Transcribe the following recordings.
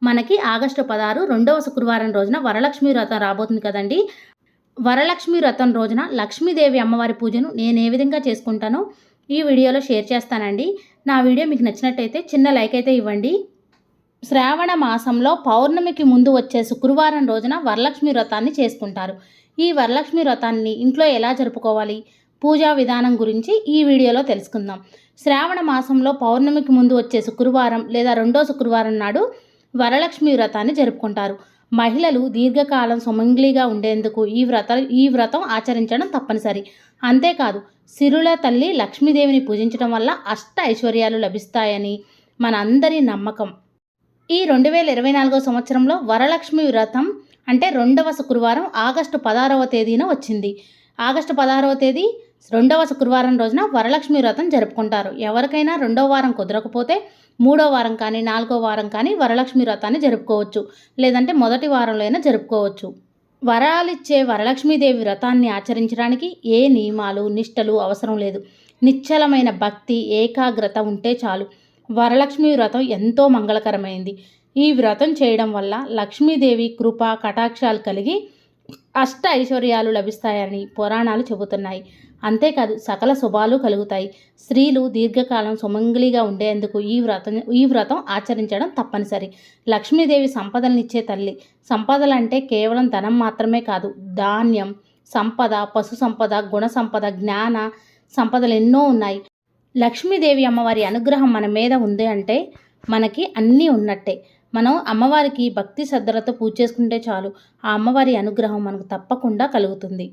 మనకి ఆగస్టు 16 రెండవ శుక్రవారం రోజున వరలక్ష్మి వ్రతం రాబోతుంది కదండి. వరలక్ష్మి వ్రతం రోజున లక్ష్మీదేవి అమ్మవారి పూజను నేను ఏ విధంగా చేసుకుంటానో ఈ వీడియోలో షేర్ చేస్తానండి. నా వీడియో మీకు నచ్చినట్టయితే చిన్న లైక్ అయితే ఇవ్వండి. శ్రావణ మాసంలో పౌర్ణమికి ముందు వచ్చే శుక్రవారం రోజున వరలక్ష్మి వ్రతాన్ని చేసుకుంటారు. ఈ వరలక్ష్మి వ్రతాన్ని ఇంట్లో ఎలా జరుపుకోవాలి, పూజా విధానం గురించి ఈ వీడియోలో తెలుసుకుందాం. శ్రావణ మాసంలో పౌర్ణమికి ముందు వచ్చే శుక్రవారం లేదా రెండో శుక్రవారం నాడు వరలక్ష్మి వ్రతాన్ని జరుపుకుంటారు. మహిళలు దీర్ఘకాలం సుమంగళిగా ఉండేందుకు ఈ వ్రతం ఆచరించడం తప్పనిసరి. అంతేకాదు, సిరుల తల్లి లక్ష్మీదేవిని పూజించడం వల్ల అష్ట ఐశ్వర్యాలు లభిస్తాయని మన అందరి నమ్మకం. ఈ 2024 సంవత్సరంలో వరలక్ష్మి వ్రతం అంటే రెండవ శుక్రవారం ఆగస్టు 16వ తేదీన వచ్చింది. ఆగస్టు 16వ తేదీ రెండవ శుక్రవారం రోజున వరలక్ష్మి వ్రతం జరుపుకుంటారు. ఎవరికైనా రెండవ వారం కుదరకపోతే మూడో వారం కానీ నాలుగో వారం కానీ వరలక్ష్మి వ్రతాన్ని జరుపుకోవచ్చు. లేదంటే మొదటి వారంలో అయినా జరుపుకోవచ్చు. వరాలిచ్చే వరలక్ష్మీదేవి వ్రతాన్ని ఆచరించడానికి ఏ నియమాలు నిష్టలు అవసరం లేదు. నిశ్చలమైన భక్తి ఏకాగ్రత ఉంటే చాలు. వరలక్ష్మి వ్రతం ఎంతో మంగళకరమైంది. ఈ వ్రతం చేయడం వల్ల లక్ష్మీదేవి కృప కటాక్షాలు కలిగి అష్ట ఐశ్వర్యాలు లభిస్తాయని పురాణాలు చెబుతున్నాయి. అంతేకాదు, సకల శుభాలు కలుగుతాయి. స్త్రీలు దీర్ఘకాలం సుమంగళిగా ఉండేందుకు ఈ వ్రతం ఆచరించడం తప్పనిసరి. లక్ష్మీదేవి సంపదలనిచ్చే తల్లి. సంపదలంటే కేవలం ధనం మాత్రమే కాదు, ధాన్యం, సంపద, పశు సంపద, గుణ సంపద, జ్ఞాన సంపదలు ఎన్నో ఉన్నాయి. లక్ష్మీదేవి అమ్మవారి అనుగ్రహం మన మీద ఉంది అంటే మనకి అన్నీ ఉన్నట్టే. మనం అమ్మవారికి భక్తి శ్రద్ధలతో పూజ చేసుకుంటే చాలు, ఆ అమ్మవారి అనుగ్రహం మనకు తప్పకుండా కలుగుతుంది.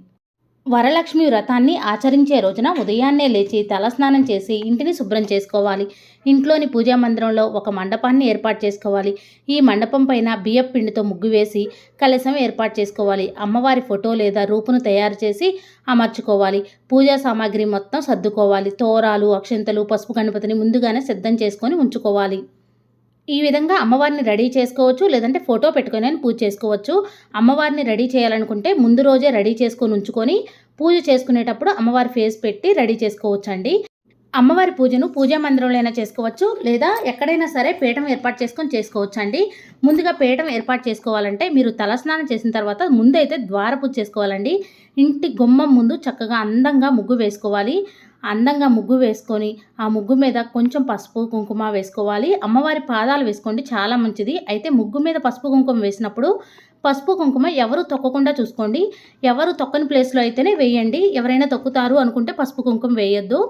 వరలక్ష్మి వ్రతాన్ని ఆచరించే రోజున ఉదయాన్నే లేచి తలస్నానం చేసి ఇంటిని శుభ్రం చేసుకోవాలి. ఇంట్లోని పూజా మందిరంలో ఒక మండపాన్ని ఏర్పాటు చేసుకోవాలి. ఈ మండపం పైన బియ్యపు పిండితో ముగ్గు వేసి కలశం ఏర్పాటు చేసుకోవాలి. అమ్మవారి ఫోటో లేదా రూపును తయారు చేసి అమర్చుకోవాలి. పూజా సామాగ్రి మొత్తం సర్దుకోవాలి. తోరాలు, అక్షంతలు, పసుపు గణపతిని ముందుగానే సిద్ధం చేసుకొని ఉంచుకోవాలి. ఈ విధంగా అమ్మవారిని రెడీ చేసుకోవచ్చు, లేదంటే ఫోటో పెట్టుకొని పూజ చేసుకోవచ్చు. అమ్మవారిని రెడీ చేయాలనుకుంటే ముందు రోజే రెడీ చేసుకొని ఉంచుకొని పూజ చేసుకునేటప్పుడు అమ్మవారి ఫేస్ పెట్టి రెడీ చేసుకోవచ్చు అండి. అమ్మవారి పూజను పూజా మందిరంలో అయినా చేసుకోవచ్చు, లేదా ఎక్కడైనా సరే పీఠం ఏర్పాటు చేసుకొని చేసుకోవచ్చు అండి. ముందుగా పీఠం ఏర్పాటు చేసుకోవాలంటే మీరు తలస్నానం చేసిన తర్వాత ముందైతే ద్వార పూజ చేసుకోవాలండి. ఇంటి గుమ్మం ముందు చక్కగా అందంగా ముగ్గు వేసుకోవాలి. అందంగా ముగ్గు వేసుకొని ఆ ముగ్గు మీద కొంచెం పసుపు కుంకుమ వేసుకోవాలి. అమ్మవారి పాదాలు వేసుకోండి, చాలా మంచిది. అయితే ముగ్గు మీద పసుపు కుంకుమ వేసినప్పుడు పసుపు కుంకుమ ఎవరు తొక్కకుండా చూసుకోండి. ఎవరు తొక్కని ప్లేస్లో అయితేనే వేయండి. ఎవరైనా తొక్కుతారు అనుకుంటే పసుపు కుంకుమ వేయొద్దు.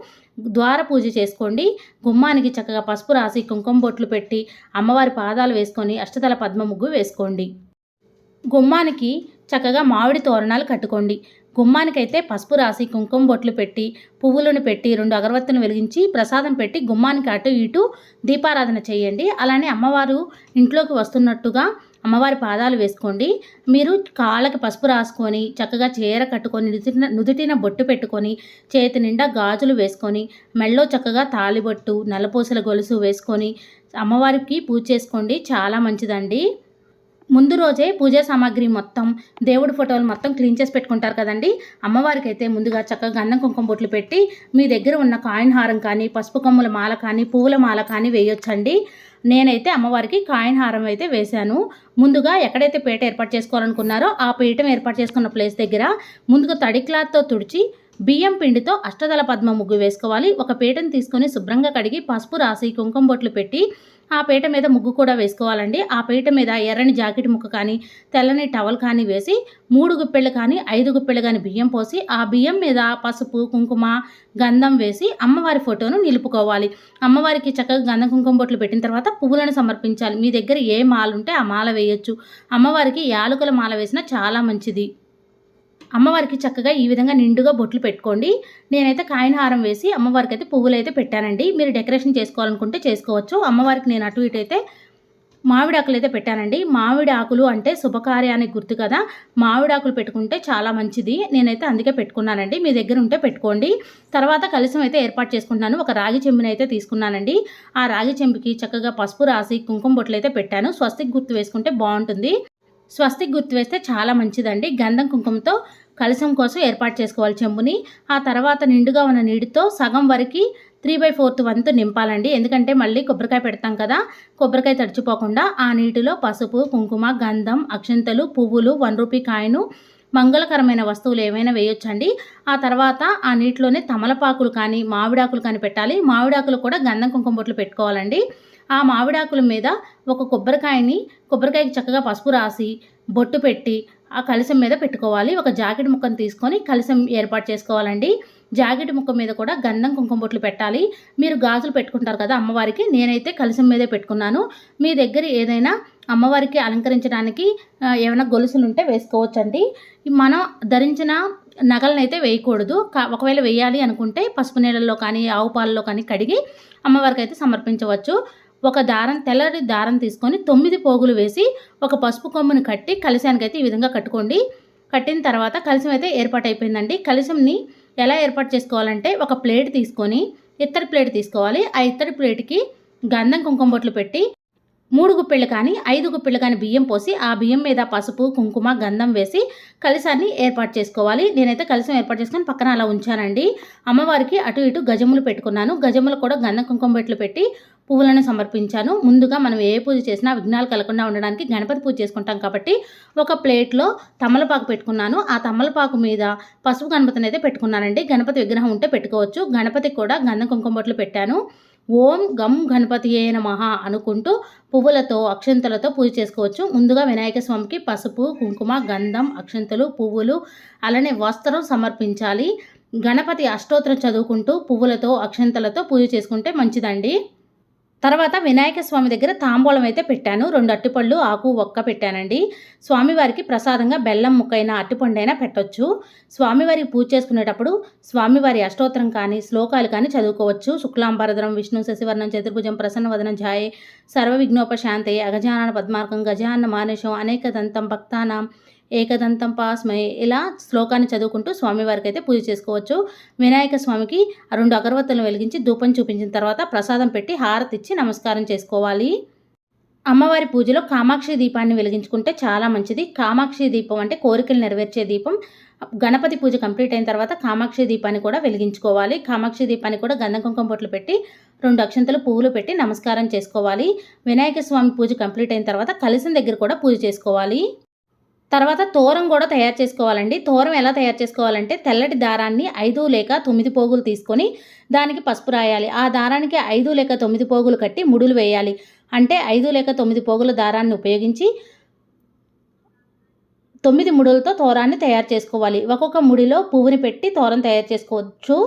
ద్వార పూజ చేసుకోండి. గుమ్మానికి చక్కగా పసుపు రాసి కుంకుమ బొట్లు పెట్టి అమ్మవారి పాదాలు వేసుకొని అష్టదళ పద్మ ముగ్గు వేసుకోండి. గుమ్మానికి చక్కగా మామిడి తోరణాలు కట్టుకోండి. గుమ్మానికైతే పసుపు రాసి కుంకుమ బొట్లు పెట్టి పువ్వులను పెట్టి 2 అగరవత్తులను వెలిగించి ప్రసాదం పెట్టి గుమ్మానికి అటు ఇటు దీపారాధన చేయండి. అలానే అమ్మవారు ఇంట్లోకి వస్తున్నట్టుగా అమ్మవారి పాదాలు వేసుకోండి. మీరు కాళ్ళకి పసుపు రాసుకొని చక్కగా చీర కట్టుకొని నుదుటిన బొట్టు పెట్టుకొని చేతి నిండా గాజులు వేసుకొని మెళ్ళో చక్కగా తాళిబొట్టు నల్లపూసల గొలుసు వేసుకొని అమ్మవారికి పూజ చేసుకోండి. చాలా మంచిదండి. ముందు రోజే పూజా సామాగ్రి మొత్తం దేవుడి ఫోటోలు మొత్తం క్లీన్ చేసి పెట్టుకుంటారు కదండి. అమ్మవారికి అయితే ముందుగా చక్కగా గంధం కుంకుమ బొట్లు పెట్టి మీ దగ్గర ఉన్న కాయిన్ హారం కానీ పసుపు కొమ్ముల మాల కానీ పువ్వుల మాల కానీ వేయొచ్చండి. నేనైతే అమ్మవారికి కాయిన్ హారం అయితే వేశాను. ముందుగా ఎక్కడైతే పీట ఏర్పాటు చేసుకోవాలనుకున్నారో ఆ పీఠం ఏర్పాటు చేసుకున్న ప్లేస్ దగ్గర ముందుగా తడి క్లాత్తో తుడిచి బియ్యం పిండితో అష్టదళ పద్మ ముగ్గు వేసుకోవాలి. ఒక పీటను తీసుకొని శుభ్రంగా కడిగి పసుపు రాసి కుంకుమ బొట్లు పెట్టి ఆ పీట మీద ముగ్గు కూడా వేసుకోవాలండి. ఆ పీట మీద ఎర్రని జాకెట్ ముక్క కానీ తెల్లని టవల్ కానీ వేసి 3 గుప్పెళ్ళు కానీ 5 గుప్పెళ్ళు కానీ బియ్యం పోసి ఆ బియ్యం మీద పసుపు కుంకుమ గంధం వేసి అమ్మవారి ఫోటోను నిలుపుకోవాలి. అమ్మవారికి చక్కగా గంధం కుంకుమ బొట్లు పెట్టిన తర్వాత పువ్వులను సమర్పించాలి. మీ దగ్గర ఏ మాల ఉంటే ఆ మాల వేయొచ్చు. అమ్మవారికి యాలకుల మాల వేసినా చాలా మంచిది. అమ్మవారికి చక్కగా ఈ విధంగా నిండుగా బొట్లు పెట్టుకోండి. నేనైతే కాయిన్ హారం వేసి అమ్మవారికి అయితే పువ్వులు అయితే పెట్టానండి. మీరు డెకరేషన్ చేసుకోవాలనుకుంటే చేసుకోవచ్చు. అమ్మవారికి నేను అటు ఇటు అయితే మామిడి ఆకులు అయితే పెట్టానండి. మామిడి ఆకులు అంటే శుభకార్యానికి గుర్తు కదా. మామిడి ఆకులు పెట్టుకుంటే చాలా మంచిది. నేనైతే అందుకే పెట్టుకున్నానండి. మీ దగ్గర ఉంటే పెట్టుకోండి. తర్వాత కలశం అయితే ఏర్పాటు చేసుకుంటున్నాను. ఒక రాగి చెంబుని అయితే తీసుకున్నానండి. ఆ రాగి చెంబుకి చక్కగా పసుపు రాసి కుంకుమ బొట్లు అయితే పెట్టాను. స్వస్తిక్ గుర్తు వేసుకుంటే బాగుంటుంది. స్వస్తిక్ గుర్తు వేస్తే చాలా మంచిదండి. గంధం కుంకుమతో కలశం కోసం ఏర్పాటు చేసుకోవాలి చెంబుని. ఆ తర్వాత నిండుగా ఉన్న నీటితో సగం వరకు 3/4 వంతు నింపాలండి. ఎందుకంటే మళ్ళీ కొబ్బరికాయ పెడతాం కదా, కొబ్బరికాయ తడిచిపోకుండా. ఆ నీటిలో పసుపు, కుంకుమ, గంధం, అక్షింతలు, పువ్వులు, రూ. 1 కాయిను, మంగళకరమైన వస్తువులు ఏవైనా వేయొచ్చండి. ఆ తర్వాత ఆ నీటిలోనే తమలపాకులు కానీ మామిడాకులు కానీ పెట్టాలి. మామిడాకులు కూడా గంధం కుంకుమ బొట్లు పెట్టుకోవాలండి. ఆ మామిడాకుల మీద ఒక కొబ్బరికాయకి చక్కగా పసుపు రాసి బొట్టు పెట్టి ఆ కలశం మీద పెట్టుకోవాలి. ఒక జాకెట్ ముక్కను తీసుకొని కలశం ఏర్పాటు చేసుకోవాలండి. జాకెట్ ముక్క మీద కూడా గంధం కుంకుమ బొట్లు పెట్టాలి. మీరు గాజులు పెట్టుకుంటారు కదా అమ్మవారికి, నేనైతే కలశం మీదే పెట్టుకున్నాను. మీ దగ్గర ఏదైనా అమ్మవారికి అలంకరించడానికి ఏమైనా గొలుసులు ఉంటే వేసుకోవచ్చండి. మనం ధరించిన నగలనైతే వేయకూడదు. ఒకవేళ వేయాలి అనుకుంటే పసుపు నీళ్ళల్లో కానీ ఆవు పాలలో కానీ కడిగి అమ్మవారికి అయితే సమర్పించవచ్చు. ఒక తెల్లటి దారం తీసుకొని 9 పోగులు వేసి ఒక పసుపు కొమ్ముని కట్టి కలశానికైతే ఈ విధంగా కట్టుకోండి. కట్టిన తర్వాత కలశం అయితే ఏర్పాటు అయిపోయిందండి. కలశంని ఎలా ఏర్పాటు చేసుకోవాలంటే ఒక ప్లేట్ తీసుకొని ఇత్తడి ప్లేట్ తీసుకోవాలి. ఆ ఇత్తడి ప్లేట్కి గంధం కుంకుమ బొట్లు పెట్టి 3 గుప్పిళ్ళు కానీ 5 గుప్పిళ్ళు కానీ బియ్యం పోసి ఆ బియ్యం మీద పసుపు, కుంకుమ, గంధం వేసి కలశాన్ని ఏర్పాటు చేసుకోవాలి. నేనైతే కలశం ఏర్పాటు చేసుకొని పక్కన అలా ఉంచానండి. అమ్మవారికి అటు ఇటు గజములు పెట్టుకున్నాను. గజములు కూడా గంధం కుంకుమ బొట్లు పెట్టి పువ్వులను సమర్పించాను. ముందుగా మనం ఏ పూజ చేసినా విఘ్నాలు కలగకుండా ఉండడానికి గణపతి పూజ చేసుకుంటాం కాబట్టి ఒక ప్లేట్లో తమలపాకు పెట్టుకున్నాను. ఆ తమలపాకు మీద పసుపు గణపతిని అయితే పెట్టుకున్నానండి. గణపతి విగ్రహం ఉంటే పెట్టుకోవచ్చు. గణపతికి కూడా గంధం కుంకుమ బొట్లు పెట్టాను. ఓం గం గణపతియే నమః అనుకుంటూ పువ్వులతో అక్షంతలతో పూజ చేసుకోవచ్చు. ముందుగా వినాయక స్వామికి పసుపు, కుంకుమ, గంధం, అక్షంతలు, పువ్వులు అలానే వస్త్రం సమర్పించాలి. గణపతి అష్టోత్తరం చదువుకుంటూ పువ్వులతో అక్షంతలతో పూజ చేసుకుంటే మంచిదండి. తర్వాత వినాయక స్వామి దగ్గర తాంబూలం అయితే పెట్టాను. 2 అరటిపళ్ళు, ఆకు, ఒక్క పెట్టానండి. స్వామివారికి ప్రసాదంగా బెల్లం ముక్కైనా అరటిపండైనా పెట్టొచ్చు. స్వామివారికి పూజ చేసుకునేటప్పుడు స్వామివారి అష్టోత్తరం కానీ శ్లోకాలు కానీ చదువుకోవచ్చు. శుక్లాంబరధరం విష్ణు శశివర్ణం చతుర్భుజం ప్రసన్నవదనం ఝాయే సర్వవిఘ్నోపశాంతయే అగజానన పద్మార్కం గజానన మానేశం అనేకదంతం భక్తానాం ఏకదంతం పాస్మై ఇలా శ్లోకాన్ని చదువుకుంటూ స్వామివారికి అయితే పూజ చేసుకోవచ్చు. వినాయక స్వామికి 2 అగరవత్తులను వెలిగించి ధూపం చూపించిన తర్వాత ప్రసాదం పెట్టి హారతి ఇచ్చి నమస్కారం చేసుకోవాలి. అమ్మవారి పూజలో కామాక్షి దీపాన్ని వెలిగించుకుంటే చాలా మంచిది. కామాక్షి దీపం అంటే కోరికలు నెరవేర్చే దీపం. గణపతి పూజ కంప్లీట్ అయిన తర్వాత కామాక్షి దీపాన్ని కూడా వెలిగించుకోవాలి. కామాక్షి దీపాన్ని కూడా గంధం కుంకుమ బొట్లు పెట్టి 2 అక్షంతలు పువ్వులు పెట్టి నమస్కారం చేసుకోవాలి. వినాయక స్వామి పూజ కంప్లీట్ అయిన తర్వాత కలశం దగ్గర కూడా పూజ చేసుకోవాలి. తర్వాత తోరం కూడా తయారు చేసుకోవాలండి. తోరం ఎలా తయారు చేసుకోవాలంటే తెల్లటి దారాన్ని 5 లేక 9 పోగులు తీసుకొని దానికి పసుపు రాయాలి. ఆ దారానికి 5 లేక 9 పోగులు కట్టి ముడులు వేయాలి. అంటే 5 లేక 9 పోగుల దారాన్ని ఉపయోగించి 9 ముడులతో తోరాన్ని తయారు చేసుకోవాలి. ఒక్కొక్క ముడిలో పువ్వుని పెట్టి తోరం తయారు చేసుకోవచ్చు.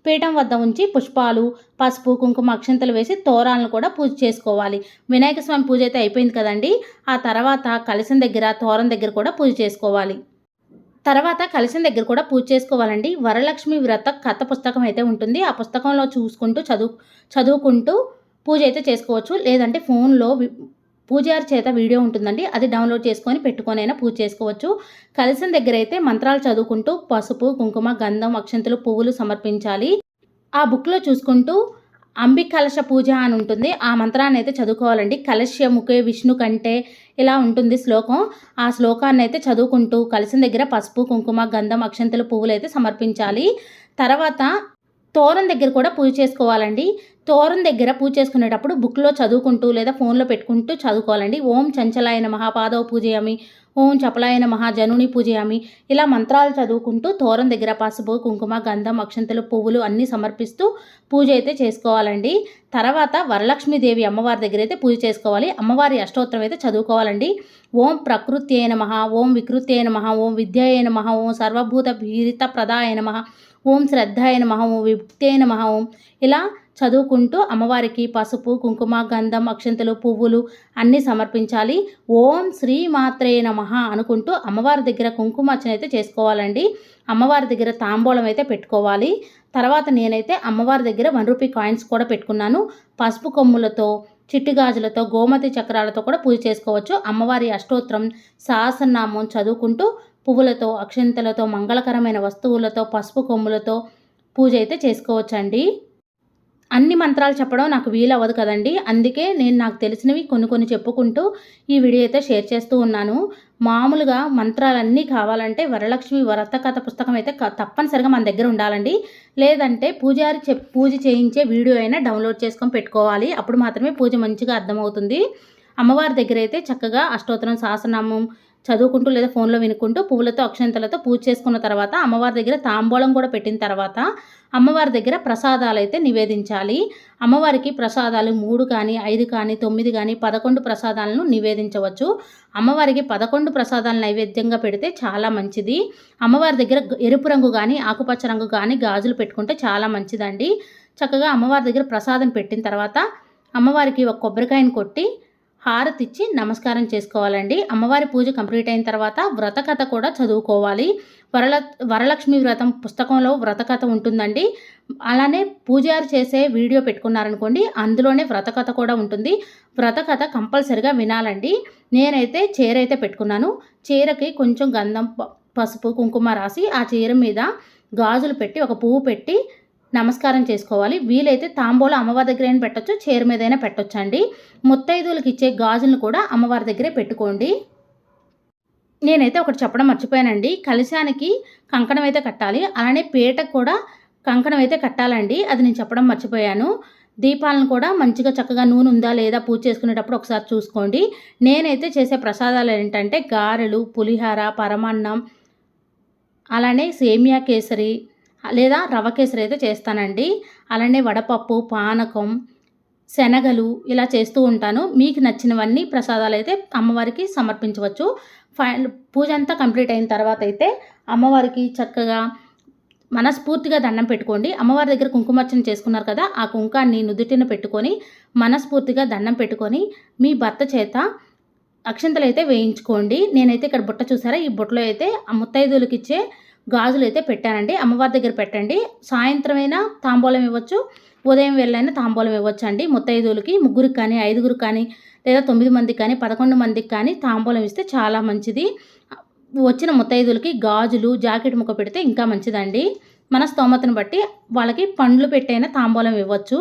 పీఠం వద్ద ఉంచి పుష్పాలు, పసుపు, కుంకుమ, అక్షంతలు వేసి తోరాలను కూడా పూజ చేసుకోవాలి. వినాయక స్వామి పూజ అయితే అయిపోయింది కదండి. ఆ తర్వాత కలశం దగ్గర తోరం దగ్గర కూడా పూజ చేసుకోవాలి. తర్వాత కలశం దగ్గర కూడా పూజ చేసుకోవాలండి. వరలక్ష్మి వ్రత కథ పుస్తకం అయితే ఉంటుంది. ఆ పుస్తకంలో చూసుకుంటూ చదువుకుంటూ పూజ అయితే చేసుకోవచ్చు. లేదంటే ఫోన్లో పూజారి చేత వీడియో ఉంటుందండి, అది డౌన్లోడ్ చేసుకొని పెట్టుకొనైనా పూజ చేసుకోవచ్చు. కలశం దగ్గర అయితే మంత్రాలు చదువుకుంటూ పసుపు, కుంకుమ, గంధం, అక్షంతలు, పువ్వులు సమర్పించాలి. ఆ బుక్లో చూసుకుంటూ అంబికలశ పూజ అని ఉంటుంది. ఆ మంత్రాన్ని అయితే చదువుకోవాలండి. కలశముఖే విష్ణు కంటే ఇలా ఉంటుంది శ్లోకం. ఆ శ్లోకాన్ని అయితే చదువుకుంటూ కలశం దగ్గర పసుపు, కుంకుమ, గంధం, అక్షంతలు, పువ్వులు అయితే సమర్పించాలి. తర్వాత తోరం దగ్గర కూడా పూజ చేసుకోవాలండి. తోరం దగ్గర పూజ చేసుకునేటప్పుడు బుక్లో చదువుకుంటూ లేదా ఫోన్లో పెట్టుకుంటూ చదువుకోవాలండి. ఓం చంచలాయ నమః పాదవ పూజయామి, ఓం చపలాయ నమః జనుని పూజయామి ఇలా మంత్రాలు చదువుకుంటూ తోరం దగ్గర పసుపు, కుంకుమ, గంధం, అక్షంతలు, పువ్వులు అన్నీ సమర్పిస్తూ పూజ అయితే చేసుకోవాలండి. తర్వాత వరలక్ష్మీదేవి అమ్మవారి దగ్గర అయితే పూజ చేసుకోవాలి. అమ్మవారి అష్టోత్తరం అయితే చదువుకోవాలండి. ఓం ప్రకృత్యై నమః, ఓం వికృత్యై నమః, ఓం విద్యాయ నమః, ఓం సర్వభూత భీరిత ప్రదాయ నమః, ఓం శ్రద్ధాయ నమః, ఓం విభుక్తై నమః, ఓం ఇలా చదువుకుంటూ అమ్మవారికి పసుపు, కుంకుమ, గంధం, అక్షంతలు, పువ్వులు అన్నీ సమర్పించాలి. ఓం శ్రీ మాత్రే నమః అనుకుంటూ అమ్మవారి దగ్గర కుంకుమార్చన అయితే చేసుకోవాలండి. అమ్మవారి దగ్గర తాంబూలం అయితే పెట్టుకోవాలి. తర్వాత నేనైతే అమ్మవారి దగ్గర ₹1 కాయిన్స్ కూడా పెట్టుకున్నాను. పసుపు కొమ్ములతో, చిట్టి గాజులతో, గోమతి చక్రాలతో కూడా పూజ చేసుకోవచ్చు. అమ్మవారి అష్టోత్తరం, సహస్రనామం చదువుకుంటూ పువ్వులతో, అక్షంతలతో, మంగళకరమైన వస్తువులతో, పసుపు కొమ్ములతో పూజ అయితే చేసుకోవచ్చండి. అన్ని మంత్రాలు చెప్పడం నాకు వీలవ్వదు కదండీ. అందుకే నేను నాకు తెలిసినవి కొన్ని చెప్పుకుంటూ ఈ వీడియో అయితే షేర్ చేస్తూ ఉన్నాను. మామూలుగా మంత్రాలన్నీ కావాలంటే వరలక్ష్మి వ్రత కథ పుస్తకం అయితే తప్పనిసరిగా మన దగ్గర ఉండాలండి. లేదంటే పూజారి పూజ చేయించే వీడియో అయినా డౌన్లోడ్ చేసుకొని పెట్టుకోవాలి. అప్పుడు మాత్రమే పూజ మంచిగా అర్థమవుతుంది. అమ్మవారి దగ్గర అయితే చక్కగా అష్టోత్తరం సహస్రనామం చదువుకుంటూ లేదా ఫోన్లో వినుకుంటూ పువ్వులతో అక్షంతలతో పూజ చేసుకున్న తర్వాత అమ్మవారి దగ్గర తాంబూలం కూడా పెట్టిన తర్వాత అమ్మవారి దగ్గర ప్రసాదాలు అయితే నివేదించాలి. అమ్మవారికి ప్రసాదాలు 3 కానీ 5 కానీ 9 కానీ 11 ప్రసాదాలను నివేదించవచ్చు. అమ్మవారికి 11 ప్రసాదాలు నైవేద్యంగా పెడితే చాలా మంచిది. అమ్మవారి దగ్గర ఎరుపు రంగు కానీ ఆకుపచ్చ రంగు కానీ గాజులు పెట్టుకుంటే చాలా మంచిదండి. చక్కగా అమ్మవారి దగ్గర ప్రసాదం పెట్టిన తర్వాత అమ్మవారికి ఒక కొబ్బరికాయను కొట్టి హారతిచ్చి నమస్కారం చేసుకోవాలండి. అమ్మవారి పూజ కంప్లీట్ అయిన తర్వాత వ్రతకథ కూడా చదువుకోవాలి. వరలక్ష్మి వ్రతం పుస్తకంలో వ్రతకథ ఉంటుందండి. అలానే పూజారి చేసే వీడియో పెట్టుకున్నారనుకోండి, అందులోనే వ్రతకథ కూడా ఉంటుంది. వ్రతకథ కంపల్సరిగా వినాలండి. నేనైతే చీర అయితే పెట్టుకున్నాను. చీరకి కొంచెం గంధం, పసుపు, కుంకుమ రాసి ఆ చీర మీద గాజులు పెట్టి ఒక పువ్వు పెట్టి నమస్కారం చేసుకోవాలి. వీలైతే తాంబూలం అమ్మవారి దగ్గరైనా పెట్టొచ్చు, చీర మీదైనా పెట్టొచ్చండి. ముత్తైదువులకు ఇచ్చే గాజులను కూడా అమ్మవారి దగ్గరే పెట్టుకోండి. నేనైతే ఒకటి చెప్పడం మర్చిపోయానండి. కలశానికి కంకణం అయితే కట్టాలి. అలానే పీటకు కూడా కంకణం అయితే కట్టాలండి. అది నేను చెప్పడం మర్చిపోయాను. దీపాలను కూడా మంచిగా చక్కగా నూనె ఉందా లేదా పూజ చేసుకునేటప్పుడు ఒకసారి చూసుకోండి. నేనైతే చేసే ప్రసాదాలు ఏంటంటే గారెలు, పులిహార, పరమాన్నం, అలానే సేమియా కేసరి లేదా రవ కేసరి అయితే చేస్తానండి. అలానే వడపప్పు, పానకం, శనగలు ఇలా చేస్తూ ఉంటాను. మీకు నచ్చినవన్నీ ప్రసాదాలు అయితే అమ్మవారికి సమర్పించవచ్చు. పూజ అంతా కంప్లీట్ అయిన తర్వాత అయితే అమ్మవారికి చక్కగా మనస్ఫూర్తిగా దండం పెట్టుకోండి. అమ్మవారి దగ్గర కుంకుమార్చన చేసుకున్నారు కదా, ఆ కుంకాన్ని నుదుటిన పెట్టుకొని మనస్ఫూర్తిగా దండం పెట్టుకొని మీ భర్త చేత అక్షంతలు అయితే వేయించుకోండి. నేనైతే ఇక్కడ బుట్ట చూసారా, ఈ బుట్టలో అయితే ఆ ముత్తైదువులకు ఇచ్చే గాజులు అయితే పెట్టానండి. అమ్మవారి దగ్గర పెట్టండి. సాయంత్రమైనా తాంబూలం ఇవ్వచ్చు, ఉదయం వేళైనా తాంబూలం ఇవ్వచ్చు అండి. ముత్తైదువులకి 3 కానీ 5 కానీ లేదా 9 మందికి కానీ 11 మందికి కానీ తాంబూలం ఇస్తే చాలా మంచిది. వచ్చిన ముత్తైదువులకి గాజులు, జాకెట్ ముక్క పెడితే ఇంకా మంచిదండి. మన స్తోమతను బట్టి వాళ్ళకి పండ్లు పెట్టైనా తాంబూలం ఇవ్వచ్చు.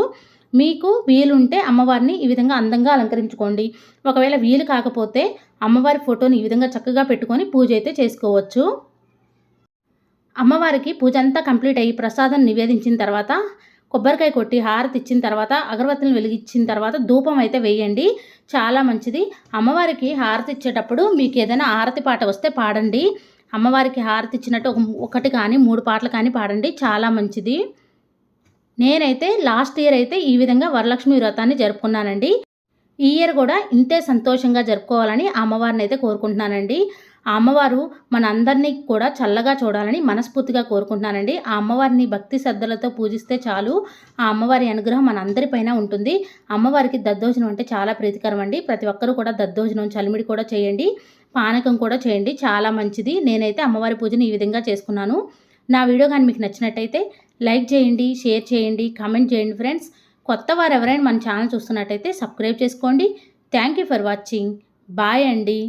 మీకు వీలుంటే అమ్మవారిని ఈ విధంగా అందంగా అలంకరించుకోండి. ఒకవేళ వీలు కాకపోతే అమ్మవారి ఫోటోని ఈ విధంగా చక్కగా పెట్టుకొని పూజ అయితే చేసుకోవచ్చు. అమ్మవారికి పూజ అంతా కంప్లీట్ అయ్యి ప్రసాదం నివేదించిన తర్వాత కొబ్బరికాయ కొట్టి హారతి ఇచ్చిన తర్వాత అగరబత్తులను వెలిగించిన తర్వాత ధూపం అయితే వేయండి. చాలా మంచిది. అమ్మవారికి హారతి ఇచ్చేటప్పుడు మీకు ఏదైనా హారతి పాట వస్తే పాడండి. అమ్మవారికి హారతి ఇచ్చినట్టు 1 కానీ 3 పాటలు కానీ పాడండి. చాలా మంచిది. నేనైతే లాస్ట్ ఇయర్ అయితే ఈ విధంగా వరలక్ష్మి వ్రతాన్ని జరుపుకున్నానండి. ఈ ఇయర్ కూడా ఇంతే సంతోషంగా జరుపుకోవాలని ఆ అమ్మవారిని అయితే కోరుకుంటున్నానండి. ఆ అమ్మవారు మన అందరినీ కూడా చల్లగా చూడాలని మనస్ఫూర్తిగా కోరుకుంటున్నానండి. ఆ అమ్మవారిని భక్తి శ్రద్ధలతో పూజిస్తే చాలు, ఆ అమ్మవారి అనుగ్రహం మన అందరిపైన ఉంటుంది. అమ్మవారికి దద్దోజనం అంటే చాలా ప్రీతికరం అండి. ప్రతి ఒక్కరూ కూడా దద్దోజనం, చలిమిడి కూడా చేయండి, పానకం కూడా చేయండి. చాలా మంచిది. నేనైతే అమ్మవారి పూజను ఈ విధంగా చేసుకున్నాను. నా వీడియో కానీ మీకు నచ్చినట్టయితే లైక్ చేయండి, షేర్ చేయండి, కామెంట్ చేయండి ఫ్రెండ్స్. కొత్త వారు ఎవరైనా మన ఛానల్ చూస్తున్నట్టయితే సబ్స్క్రైబ్ చేసుకోండి. Thank you for watching. Bye అండి.